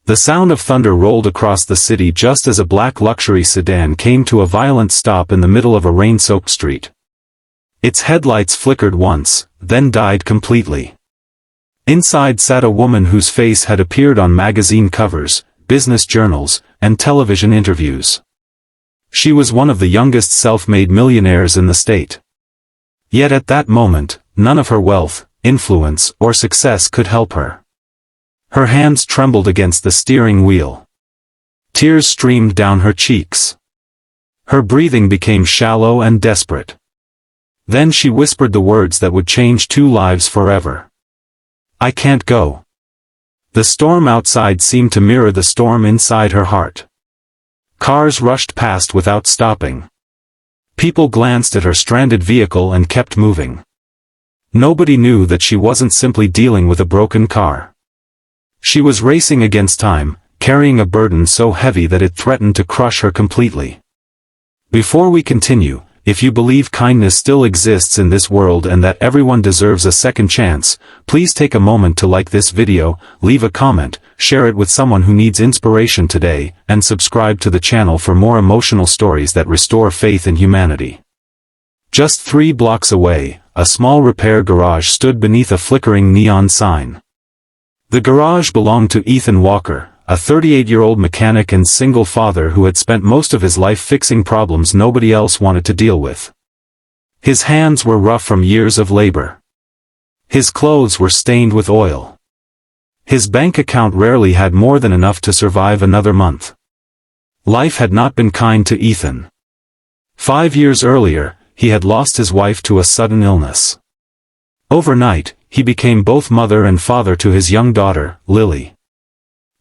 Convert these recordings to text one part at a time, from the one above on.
The sound of thunder rolled across the city just as a black luxury sedan came to a violent stop in the middle of a rain-soaked street. Its headlights flickered once, then died completely. Inside sat a woman whose face had appeared on magazine covers, business journals, and television interviews. She was one of the youngest self-made millionaires in the state. Yet at that moment, none of her wealth, influence, or success could help her. Her hands trembled against the steering wheel. Tears streamed down her cheeks. Her breathing became shallow and desperate. Then she whispered the words that would change two lives forever. "I can't go." The storm outside seemed to mirror the storm inside her heart. Cars rushed past without stopping. People glanced at her stranded vehicle and kept moving. Nobody knew that she wasn't simply dealing with a broken car. She was racing against time, carrying a burden so heavy that it threatened to crush her completely. Before we continue, if you believe kindness still exists in this world and that everyone deserves a second chance, please take a moment to like this video, leave a comment, share it with someone who needs inspiration today, and subscribe to the channel for more emotional stories that restore faith in humanity. Just 3 blocks away, a small repair garage stood beneath a flickering neon sign. The garage belonged to Ethan Walker, a 38-year-old mechanic and single father who had spent most of his life fixing problems nobody else wanted to deal with. His hands were rough from years of labor. His clothes were stained with oil. His bank account rarely had more than enough to survive another month. Life had not been kind to Ethan. 5 years earlier, he had lost his wife to a sudden illness. Overnight, he became both mother and father to his young daughter, Lily.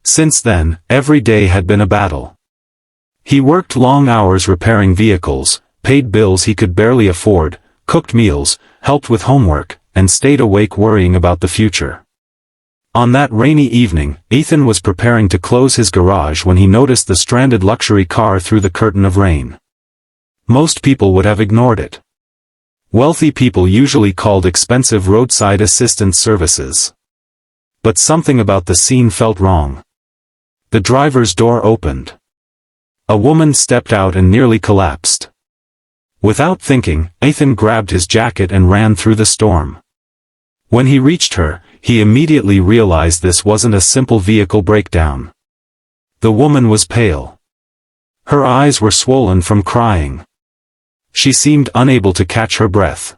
Since then, every day had been a battle. He worked long hours repairing vehicles, paid bills he could barely afford, cooked meals, helped with homework, and stayed awake worrying about the future. On that rainy evening, Ethan was preparing to close his garage when he noticed the stranded luxury car through the curtain of rain. Most people would have ignored it. Wealthy people usually called expensive roadside assistance services. But something about the scene felt wrong. The driver's door opened. A woman stepped out and nearly collapsed. Without thinking, Ethan grabbed his jacket and ran through the storm. When he reached her, he immediately realized this wasn't a simple vehicle breakdown. The woman was pale. Her eyes were swollen from crying. She seemed unable to catch her breath.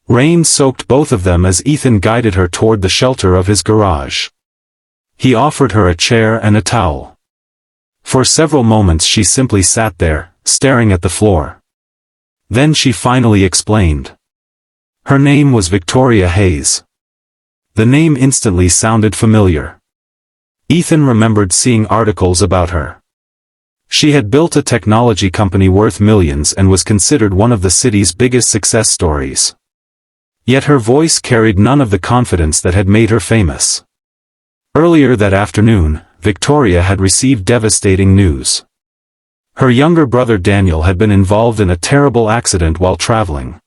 Rain soaked both of them as Ethan guided her toward the shelter of his garage. He offered her a chair and a towel. For several moments she simply sat there, staring at the floor. Then she finally explained. Her name was Victoria Hayes. The name instantly sounded familiar. Ethan remembered seeing articles about her. She had built a technology company worth millions and was considered one of the city's biggest success stories. Yet her voice carried none of the confidence that had made her famous. Earlier that afternoon, Victoria had received devastating news. Her younger brother Daniel had been involved in a terrible accident while traveling.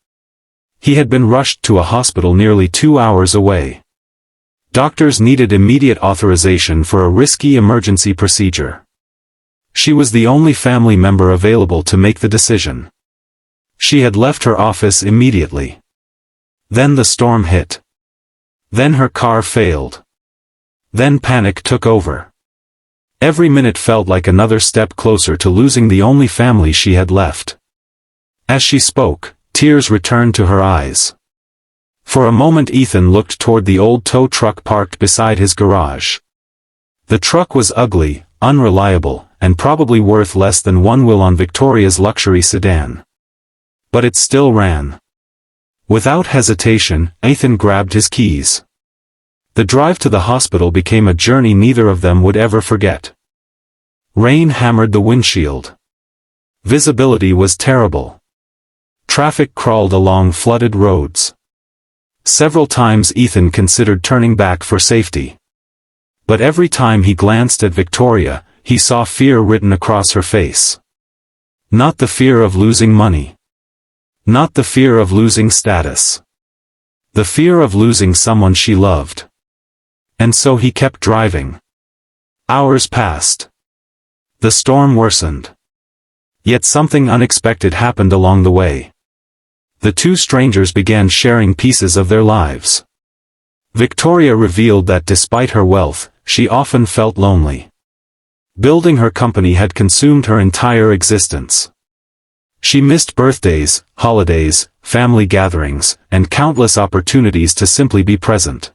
He had been rushed to a hospital nearly 2 hours away. Doctors needed immediate authorization for a risky emergency procedure. She was the only family member available to make the decision. She had left her office immediately. Then the storm hit. Then her car failed. Then panic took over. Every minute felt like another step closer to losing the only family she had left. As she spoke, tears returned to her eyes. For a moment Ethan looked toward the old tow truck parked beside his garage. The truck was ugly, unreliable, and probably worth less than one will on Victoria's luxury sedan. But it still ran. Without hesitation, Ethan grabbed his keys. The drive to the hospital became a journey neither of them would ever forget. Rain hammered the windshield. Visibility was terrible. Traffic crawled along flooded roads. Several times Ethan considered turning back for safety. But every time he glanced at Victoria, he saw fear written across her face. Not the fear of losing money. Not the fear of losing status. The fear of losing someone she loved. And so he kept driving. Hours passed. The storm worsened. Yet something unexpected happened along the way. The two strangers began sharing pieces of their lives. Victoria revealed that despite her wealth, she often felt lonely. Building her company had consumed her entire existence. She missed birthdays, holidays, family gatherings, and countless opportunities to simply be present.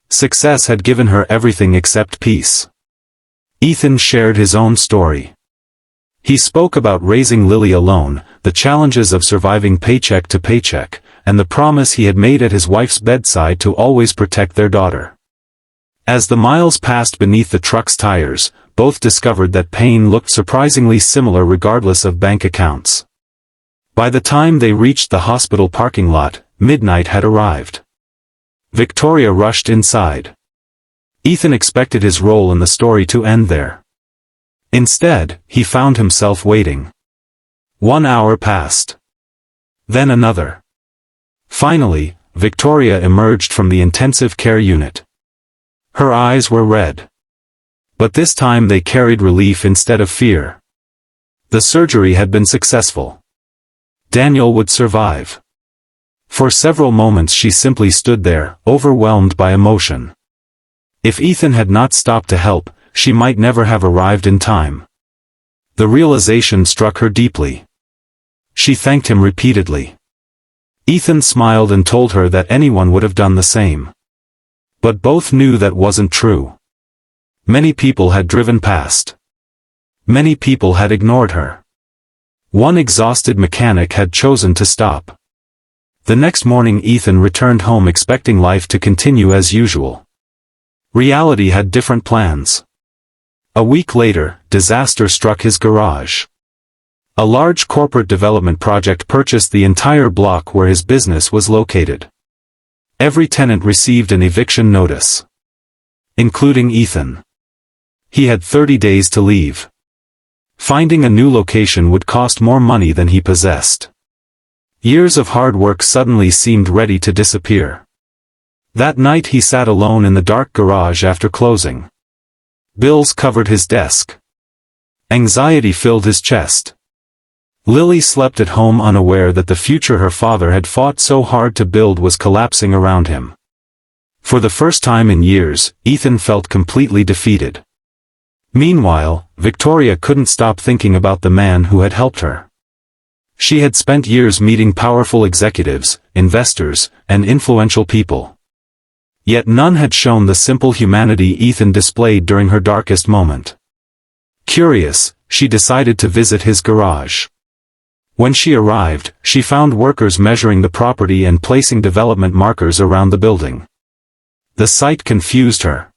Success had given her everything except peace. Ethan shared his own story. He spoke about raising Lily alone, the challenges of surviving paycheck to paycheck, and the promise he had made at his wife's bedside to always protect their daughter. As the miles passed beneath the truck's tires, both discovered that pain looked surprisingly similar regardless of bank accounts. By the time they reached the hospital parking lot, midnight had arrived. Victoria rushed inside. Ethan expected his role in the story to end there. Instead, he found himself waiting. 1 hour passed. Then another. Finally, Victoria emerged from the intensive care unit. Her eyes were red. But this time they carried relief instead of fear. The surgery had been successful. Daniel would survive. For several moments she simply stood there, overwhelmed by emotion. If Ethan had not stopped to help, she might never have arrived in time. The realization struck her deeply. She thanked him repeatedly. Ethan smiled and told her that anyone would have done the same. But both knew that wasn't true. Many people had driven past. Many people had ignored her. One exhausted mechanic had chosen to stop. The next morning Ethan returned home expecting life to continue as usual. Reality had different plans. A week later, disaster struck his garage. A large corporate development project purchased the entire block where his business was located. Every tenant received an eviction notice. Including Ethan. He had 30 days to leave. Finding a new location would cost more money than he possessed. Years of hard work suddenly seemed ready to disappear. That night he sat alone in the dark garage after closing. Bills covered his desk. Anxiety filled his chest. Lily slept at home unaware that the future her father had fought so hard to build was collapsing around him. For the first time in years, Ethan felt completely defeated. Meanwhile, Victoria couldn't stop thinking about the man who had helped her. She had spent years meeting powerful executives, investors, and influential people. Yet none had shown the simple humanity Ethan displayed during her darkest moment. Curious, she decided to visit his garage. When she arrived, she found workers measuring the property and placing development markers around the building. The sight confused her.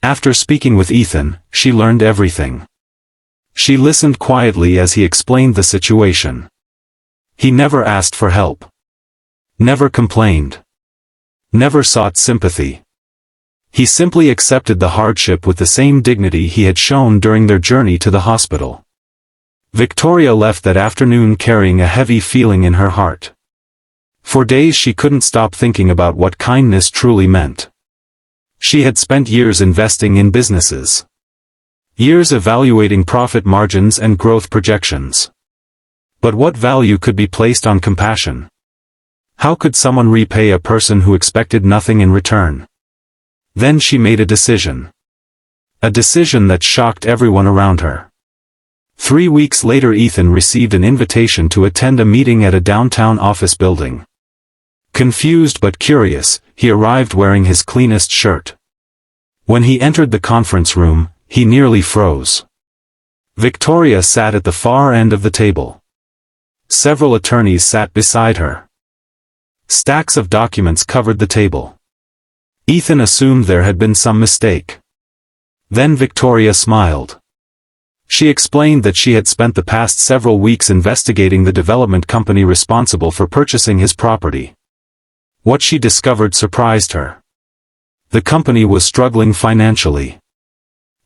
After speaking with Ethan, she learned everything. She listened quietly as he explained the situation. He never asked for help. Never complained. Never sought sympathy. He simply accepted the hardship with the same dignity he had shown during their journey to the hospital. Victoria left that afternoon carrying a heavy feeling in her heart. For days she couldn't stop thinking about what kindness truly meant. She had spent years investing in businesses. Years evaluating profit margins and growth projections. But what value could be placed on compassion? How could someone repay a person who expected nothing in return? Then she made a decision. A decision that shocked everyone around her. 3 weeks later Ethan received an invitation to attend a meeting at a downtown office building. Confused but curious, he arrived wearing his cleanest shirt. When he entered the conference room, he nearly froze. Victoria sat at the far end of the table. Several attorneys sat beside her. Stacks of documents covered the table. Ethan assumed there had been some mistake. Then Victoria smiled. She explained that she had spent the past several weeks investigating the development company responsible for purchasing his property. What she discovered surprised her. The company was struggling financially.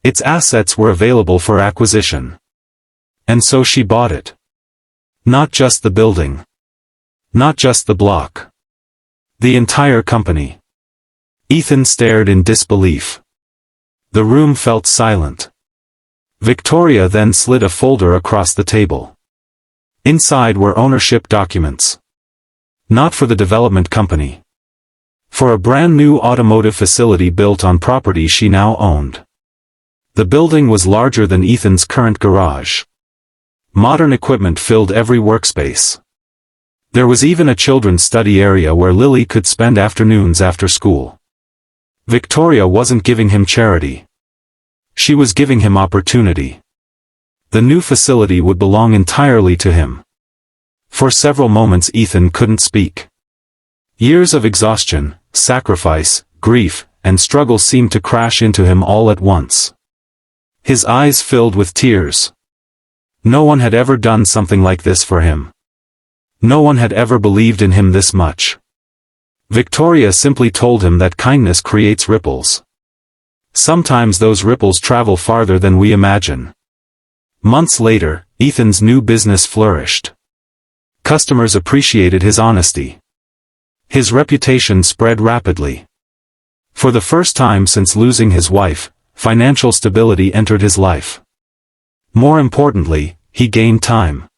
Its assets were available for acquisition. And so she bought it. Not just the building. Not just the block. The entire company. Ethan stared in disbelief. The room felt silent. Victoria then slid a folder across the table. Inside were ownership documents. Not for the development company. For a brand new automotive facility built on property she now owned. The building was larger than Ethan's current garage. Modern equipment filled every workspace. There was even a children's study area where Lily could spend afternoons after school. Victoria wasn't giving him charity. She was giving him opportunity. The new facility would belong entirely to him. For several moments Ethan couldn't speak. Years of exhaustion, sacrifice, grief, and struggle seemed to crash into him all at once. His eyes filled with tears. No one had ever done something like this for him. No one had ever believed in him this much. Victoria simply told him that kindness creates ripples. Sometimes those ripples travel farther than we imagine. Months later, Ethan's new business flourished. Customers appreciated his honesty. His reputation spread rapidly. For the first time since losing his wife, financial stability entered his life. More importantly, he gained time.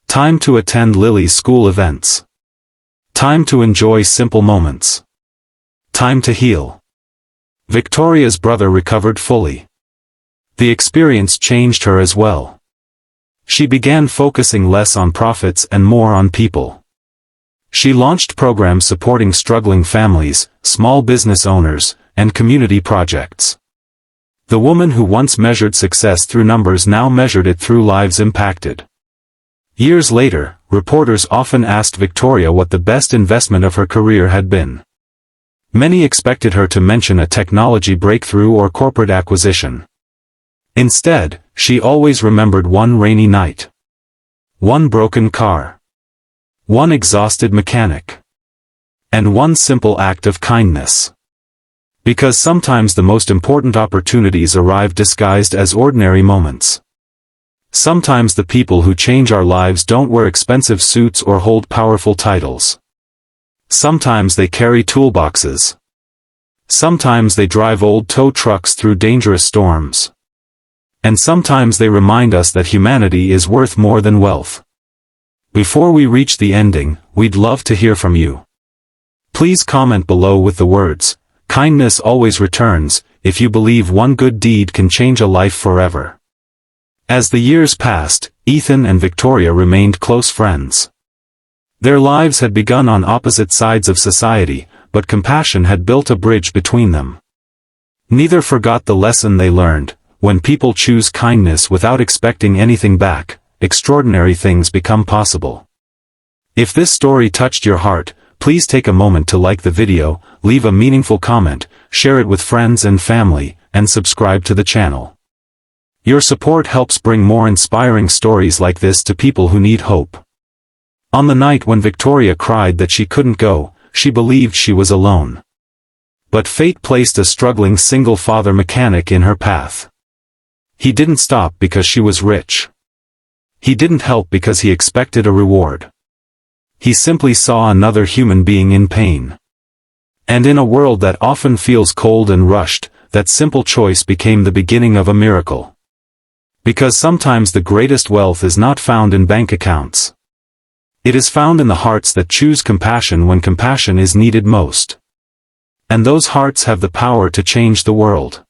Time to attend Lily's school events. Time to enjoy simple moments. Time to heal. Victoria's brother recovered fully. The experience changed her as well. She began focusing less on profits and more on people. She launched programs supporting struggling families, small business owners, and community projects. The woman who once measured success through numbers now measured it through lives impacted. Years later, reporters often asked Victoria what the best investment of her career had been. Many expected her to mention a technology breakthrough or corporate acquisition. Instead, she always remembered one rainy night. One broken car. One exhausted mechanic. And one simple act of kindness. Because sometimes the most important opportunities arrive disguised as ordinary moments. Sometimes the people who change our lives don't wear expensive suits or hold powerful titles. Sometimes they carry toolboxes. Sometimes they drive old tow trucks through dangerous storms. And sometimes they remind us that humanity is worth more than wealth. Before we reach the ending, we'd love to hear from you. Please comment below with the words, "Kindness always returns," if you believe one good deed can change a life forever. As the years passed, Ethan and Victoria remained close friends. Their lives had begun on opposite sides of society, but compassion had built a bridge between them. Neither forgot the lesson they learned: when people choose kindness without expecting anything back, extraordinary things become possible. If this story touched your heart, please take a moment to like the video, leave a meaningful comment, share it with friends and family, and subscribe to the channel. Your support helps bring more inspiring stories like this to people who need hope. On the night when Victoria cried that she couldn't go, she believed she was alone. But fate placed a struggling single-father mechanic in her path. He didn't stop because she was rich. He didn't help because he expected a reward. He simply saw another human being in pain. And in a world that often feels cold and rushed, that simple choice became the beginning of a miracle. Because sometimes the greatest wealth is not found in bank accounts. It is found in the hearts that choose compassion when compassion is needed most. And those hearts have the power to change the world.